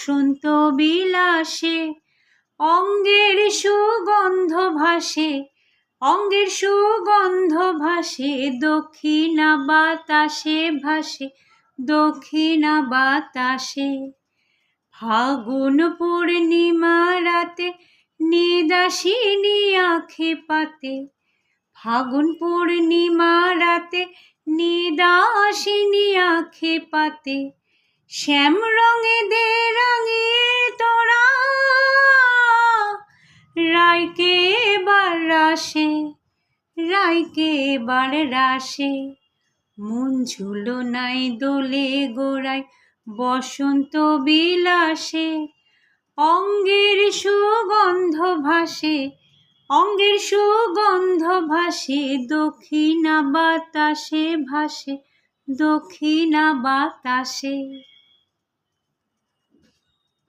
বসন্ত বিলাসে অঙ্গের সুগন্ধ ভাসে, অঙ্গের সুগন্ধ ভাসে, দক্ষিণা বাতাসে ভাসে, দক্ষিণা বাতাসে। ফাগুন পূর্ণিমা রাতে নিদাসিনী আঁখে পাতে, ফাগুন পূর্ণিমা রাতে নিদাসিনী আঁখে পাতে, শ্যাম রঙে দে রাঙিয়ে তোরা রাইকে এবার রাসে, রাইকে এবার রাসে। মন ঝুলনায় দোলে গোড়ায় বসন্ত বিলাসে অঙ্গের সুগন্ধ ভাসে, অঙ্গের সুগন্ধ ভাসে, দক্ষিণা বাতাসে ভাসে, দক্ষিণা বাতাসে।